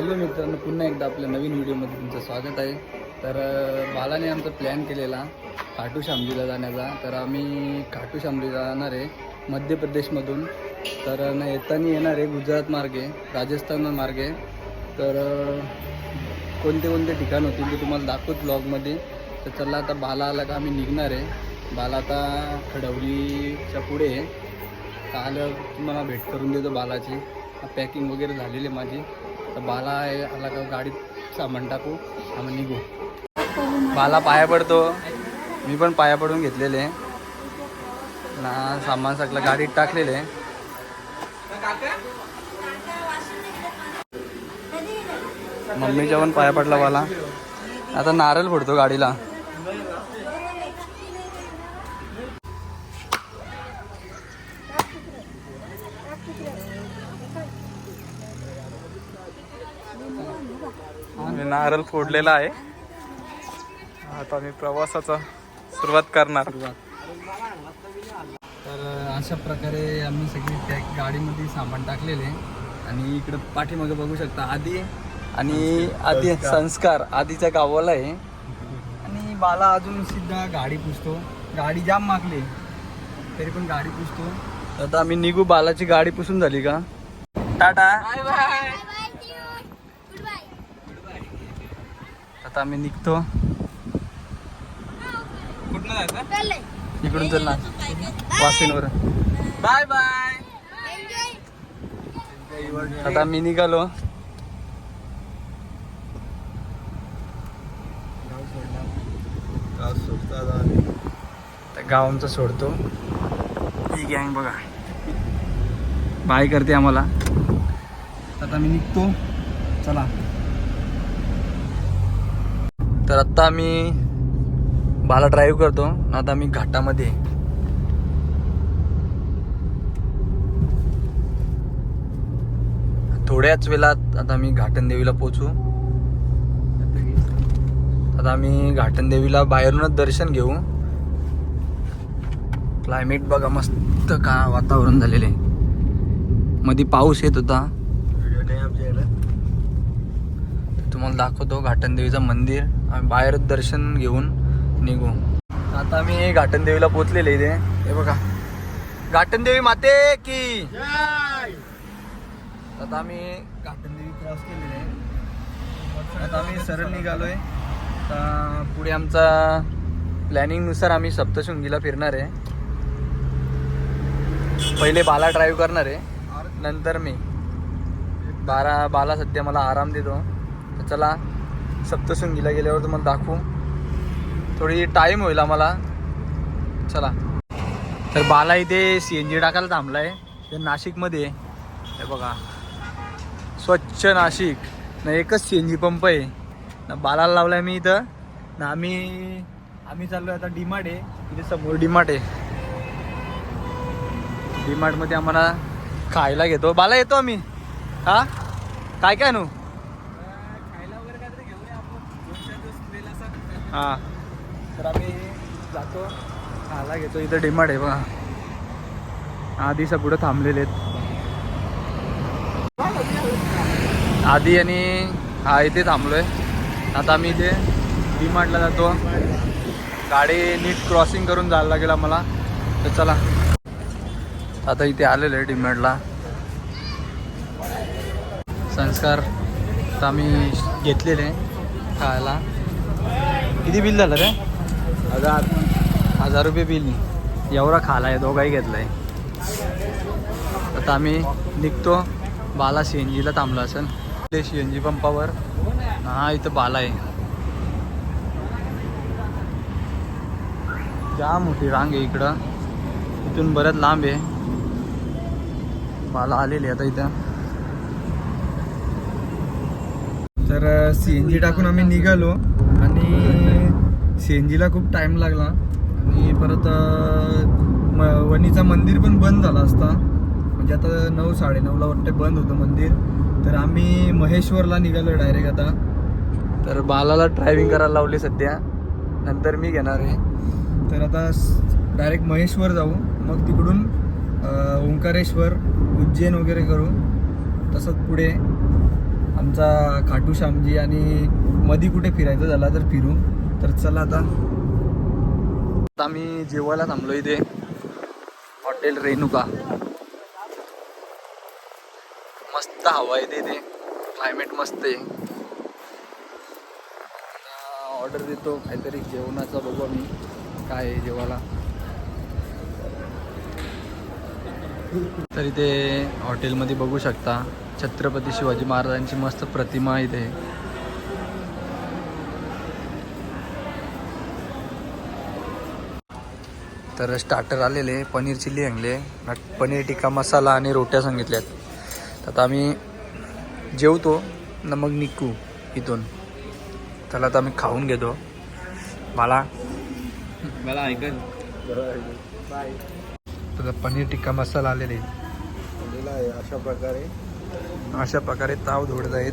Hello मित्रांनो, पुन्हा एकदा आपल्या नवीन व्हिडिओमध्ये तुमचं स्वागत आहे. तर बालाने आमचा प्लॅन केलेला खाटू श्यामजीला जाण्याचा. तर आम्ही खाटू श्यामजीला जाणार आहे मध्य प्रदेशमधून. तर येताना येणार आहे गुजरात मार्गे, राजस्थान मार्गे. तर कोणते कोणते ठिकाण होतील ते तुम्हाला दाखवत ब्लॉगमध्ये. तर चला आता बाला आला का आम्ही निघणार आहे. बाला आता खडवलीच्या पुढे आहे. तर आलं तुम्हाला भेट करून देतो बालाची. पॅकिंग वगैरे झालेली आहे माझी. तर बाला आहे आला का गाडीत सामान टाकू, आम्ही निघू. बाला पाया पडतो, मी पण पाया पडून घेतलेले ना. सामान सगळं गाडीत टाकलेले आहे. मम्मीच्या पण पाया पडला बाला. आता नारळ फोडतो गाडीला. नारळ फोडलेला आहे. आता मी प्रवासाचा सुरुवात करणार. तर अशा प्रकारे आम्ही सगळी त्या गाडीमध्ये सामान टाकलेले. आणि इकडं पाठीमागे बघू शकता आदी आणि आदी संस्कार आधीच्या गावाला आहे. आणि बाला अजून सुद्धा गाडी पुसतो. गाडी जाम मागली तरी पण गाडी पुसतो. आता आम्ही निघू. बालाची गाडी पुसून झाली का टाटा बाय बाय. आता आम्ही निघतो. कुठलं जायचं? इकडून चल ना वासिनवर. Bye bye. आता आम्ही निघालो. गाव आमचं सोडतो. ही गँग बघा बाय करते आम्हाला. आता आम्ही निघतो. चला. तर आत्ता आम्ही बाला ड्राईव्ह करतो. आता आम्ही घाटामध्ये. थोड्याच वेळात आता आम्ही घाटनदेवीला पोचू. आता आम्ही घाटनदेवीला बाहेरूनच दर्शन घेऊ. क्लायमेट बघा मस्त का वातावरण झालेले. मध्ये पाऊस येत होता. तुम्हाला दाखवतो घाटनदेवीचं मंदिर. आम्ही बाहेर दर्शन घेऊन निघू. आता आम्ही घाटनदेवीला पोचलेले इथे. हे बघा घाटनदेवी माते की. आता आम्ही घाटनदेवी क्रॉस केलेले आहे. आता आम्ही सरळ निघालोय. आता पुढे आमचा प्लॅनिंगनुसार आम्ही सप्तशृंगीला फिरणार आहे. पहिले बाला ड्राईव्ह करणार आहे, नंतर मी. बाला सध्या मला आराम देतो. तर चला सप्तशृंगीला गेल्यावर तुम्हाला दाखवू. थोडी टाईम होईल आम्हाला. चला. तर बाला इथे CNG टाकायला थांबला आहे. ते नाशिकमध्ये आहे. हे बघा स्वच्छ नाशिक ना. एकच CNG पंप आहे ना. बालाला लावला आहे मी इथं ना. आम्ही चाललो आता डीमार्ट आहे. इथे समोर डीमार्ट आहे. डीमार्टमध्ये आम्हाला खायला घेतो. बाला येतो आम्ही. हा काय काय नू हां. तर आम्ही जातो खायला घेतो. इथं डीमार्ट आहे बघा. आधीच्या पुढे थांबलेले आहेत आधी आणि हा इथे थांबलोय. आता आम्ही इथे डीमार्टला जातो. गाडी नीट क्रॉसिंग करून जायला लागेल आम्हाला. तर चला. आता इथे आलेलं आहे डीमार्टला. संस्कार तर आम्ही घेतलेले खायला. किती बिल झालं रे? 1000 रुपये बिल. एवढा खाला आहे, दोघाही घेतला आहे. आता आम्ही निघतो. बाला CNGला थांबला असेल. CNG पंपावर. हा इथं बाला आहे. जाम मोठी रांग आहे इकडं. इथून बरंच लांब आहे. बाला आलेली आता इथं. तर CNG टाकून आम्ही निघालो. आणि CNGला खूप टाईम लागला. आणि परत वणीचं मंदिर पण बंद झाला असता. म्हणजे आता 9, 9:30ला वाटते बंद होतं मंदिर. तर आम्ही महेश्वरला निघालो डायरेक्ट आता. तर बालाला ड्रायव्हिंग करायला लावली सध्या. नंतर मी घेणार आहे. तर आता डायरेक्ट महेश्वर जाऊ. मग तिकडून ओंकारेश्वर, उज्जैन वगैरे करू. तसंच पुढे आमचा खाटू श्यामजी आणि मधी कुठे फिरायचं झाला तर फिरू. तर चला आता आम्ही जेवायला थांबलो इथे हॉटेल रेणुका. मस्त हवा आहे इथे, क्लायमेट मस्त आहे. ऑर्डर देतो काहीतरी जेवणाचा, बघू आम्ही काय आहे जेवायला. तर इथे हॉटेलमध्ये बघू शकता छत्रपती शिवाजी महाराजांची मस्त प्रतिमा इथे. तर स्टार्टर आलेले पनीर चिल्ली आणले, पनीर टिक्का मसाला आणि रोट्या सांगितल्यात. तर आता आम्ही जेवतो न मग निघू इथून. त्याला आता आम्ही खाऊन घेतो. मला ऐकल बाय. तर पनीर टिक्का मसाला आलेले आहे. अशा प्रकारे ताव धोडत आहेत.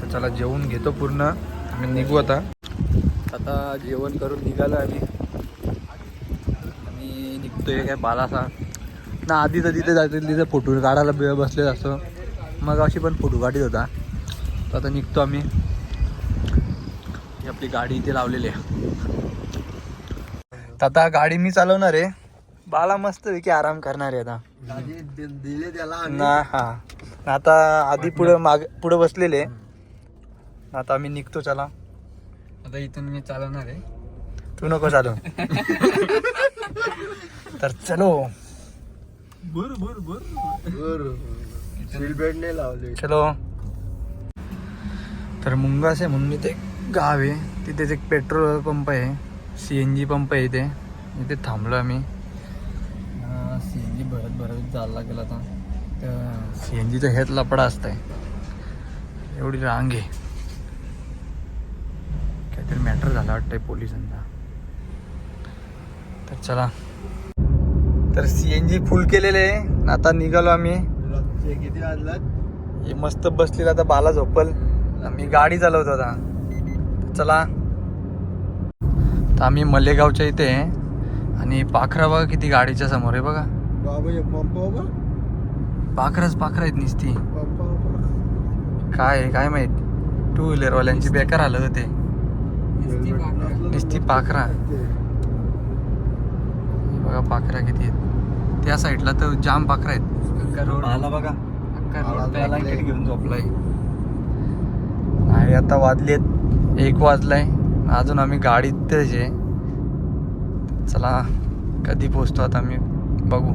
तर चला जेवून घेतो पूर्ण, आम्ही निघू आता. आता जेवण करून निघालो आम्ही आणि निघतोय काय बालासा ना. आधी तर तिथे जायचं, तिथे फोटो काढायला वेळ बसले असं, मग अशी पण फोटो काढत होता. तर आता निघतो आम्ही. आपली गाडी इथे लावलेली आहे. तर आता गाडी मी चालवणार आहे, बाला मस्त की आराम करणार आहे आता दिले त्याला ना. हा आता आधी पुढे बसलेले. आता आम्ही निघतो. चला आता इथून मी चालवणार आहे, तू नको चालव. तर चलो. बेल्ट लावले. चलो. तर मुंगास आहे म्हणून इथे गाव आहे, तिथेच एक पेट्रोल पंप आहे, CNG पंप आहे इथे. इथे थांबलो आम्ही. CNG भरत जायला लागेल आता. तर CNGचा हेच लपडा असतंय, एवढी रांग आहे. काहीतरी मॅटर झाला वाटतंय पोलिसांचा. तर चला. तर CNG फुल केलेले आहे. आता निघालो आम्ही. किती वाजलात? हे मस्त बसलेला आता बाला झोपल, मी गाडी चालवतो आता. चला. तर आम्ही मलेगावच्या इथे आहे आणि पाखरा बघा किती गाडीच्या समोर आहे बघा. पाखरच आहेत नुसती. काय काय माहित, 2 व्हीलरवाल्यांची बेकार हालत होते. नुसती पाखरा बघा, पाखरा किती आहेत. त्या साईडला तर जाम पाखरा आहेत. आला बघा, ब्लँकेट घेऊन झोपलाय. आणि आता वाजलेत 1 वाजलाय, अजून आम्ही गाडीतच आहे. चला कधी पोचतो आता आम्ही बघू.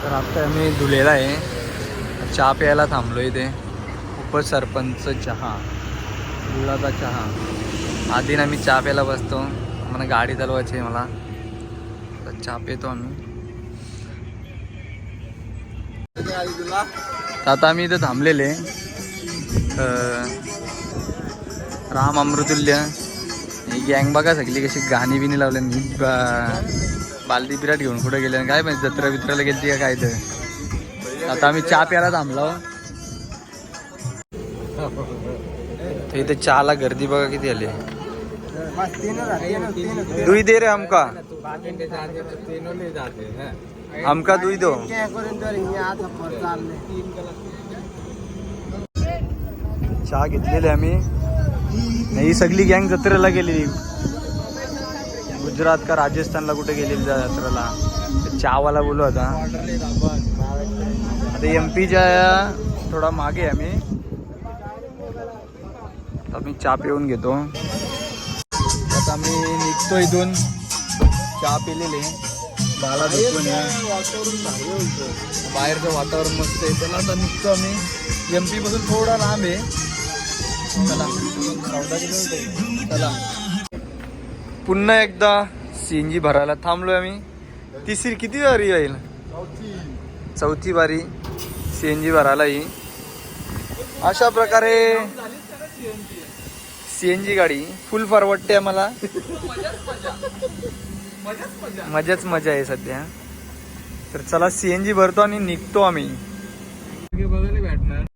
तर आता आम्ही धुलेला आहे, चहा प्यायला थांबलो इथे. उपसरपंच चहा, गुळाचा चहा. आधी आम्ही चहा प्यायला बसतो, मला गाडी चालवायची आहे मला. तर चहा पितो आम्ही. आता आम्ही इथे थांबलेले. राम अमृतुल्य ही गँग बघा सगळी कशी गाणी बिनी लावल्या. बालदी बिराट घेऊन कुठे गेले काय माहिती, जत्रा बित्राला गेलती का काय. तर आता आम्ही चहा प्यायला थांबलो. तर इथे चहाला गर्दी बघा किती आली. दुई दे रे हमका दुई दो. चहा घेतलेली आम्ही. ही सगळी गँग जत्रेला गेलेली, गुजरात का राजस्थानला कुठे गेलेली जत्रेला. चहावाला बोलू आता. MP थोडा मागे आम्ही. आम्ही चहा पिऊन घेतो. आता आम्ही निघतो इथून. चहा पिलेले, बाला झोपून बाहेरचं वातावरण मस्त आहे. त्याला आता निघतो आम्ही. MP पासून थोडा लांब आहे. चला 14 किलोमीटर. चला पुन्हा एकदा CNG भरायला थांबलोय आम्ही. किती बारी येईल? चौथी बारी CNG भरायला ही. अशा प्रकारे CNG गाडी फुल परवडते आम्हाला. मजाच मजा आहे सध्या. तर चला CNG भरतो आणि निघतो आम्ही.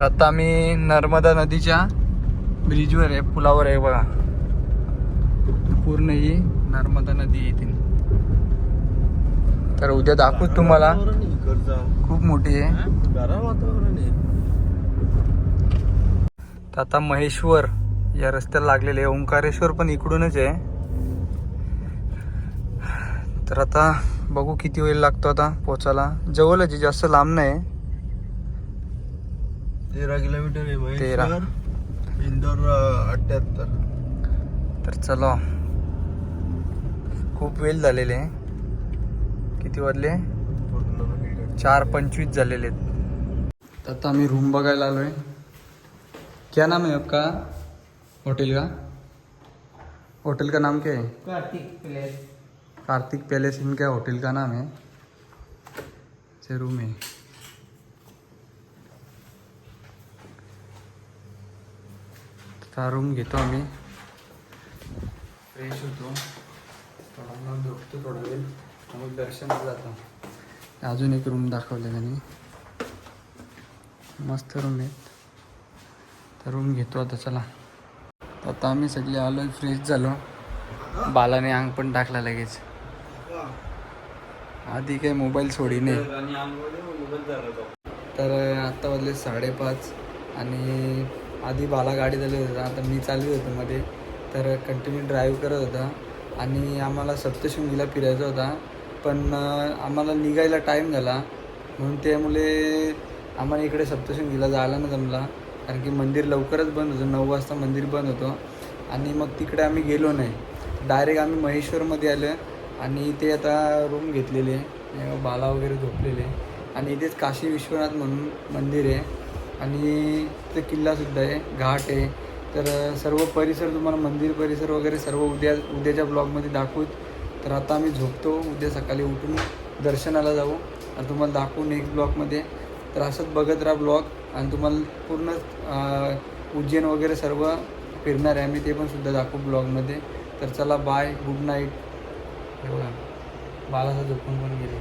आता आम्ही नर्मदा नदीच्या ब्रिजवर आहे, पुलावर आहे बघा. पूर्ण ही नर्मदा नदी येते. तर उद्या दाखवूच तुम्हाला, खूप मोठी आहे. तर आता महेश्वर या रस्त्याला लागलेले आहे. ओंकारेश्वर पण इकडूनच आहे. तर आता बघू किती वेळ लागतो आता पोचायला. जवळच आहे, जास्त लांब नाही. 13 किलोमीटर आहे 13. महेश्वर, इंदोर 78. तर चला, खूप वेळ झालेले आहे. किती वाजले? 4:25 झालेले आहेत. आता आम्ही रूम बघायला आलो आहे. क्या नाम है आपका होटल का? होटल का नाम क्या है? कार्तिक पैलेस इनका होटल का नाम है. से रूम है. रूम घेतो आम्ही, फ्रेश होतो, थोडा झोपतो थोडा वेळ, मग दर्शनाला जातो. अजून एक रूम दाखवले त्यांनी, मस्त रूम आहेत. तर रूम घेतो आता. चला, आता आम्ही सगळे आलो, फ्रेश झालो. बालाने अंग पण टाकला लगेच. आधी काही मोबाईल सोडी नाही. तर आत्ता वाजले 5:30 आणि आधी बाला गाडी चालू होता, आता मी चालू होतो मध्ये. तर कंटिन्यू ड्राईव्ह करत होता आणि आम्हाला सप्तशृंगीला फिरायचा होता, पण आम्हाला निघायला टाईम झाला, म्हणून त्यामुळे आम्हाला इकडे सप्तशृंगीला जायला नाही जमला. कारण की मंदिर लवकरच बंद होतं, 9 वाजता मंदिर बंद होतं. आणि मग तिकडे आम्ही गेलो नाही, डायरेक्ट आम्ही महेश्वरमध्ये आलो. आणि इथे आता रूम घेतलेले, बाला वगैरे झोपलेले. आणि इथेच काशी विश्वनाथ म्हणून मंदिर आहे आणि इथे किल्लासुद्धा आहे, घाट आहे. तर सर्व परिसर तुम्हाला, मंदिर परिसर वगैरे सर्व उद्याच्या ब्लॉगमध्ये दाखवूत. तर आता आम्ही झोपतो, उद्या सकाळी उठून दर्शनाला जाऊ आणि तुम्हाला दाखवू नेक्स्ट ब्लॉगमध्ये. तर असंच बघत राहा ब्लॉग, आणि तुम्हाला पूर्ण उज्जैन वगैरे सर्व फिरणार आहे आम्ही, ते पण सुद्धा दाखवू ब्लॉगमध्ये. तर चला, बाय, गुड नाईट. बघा बालाचा झोपून पण गेले.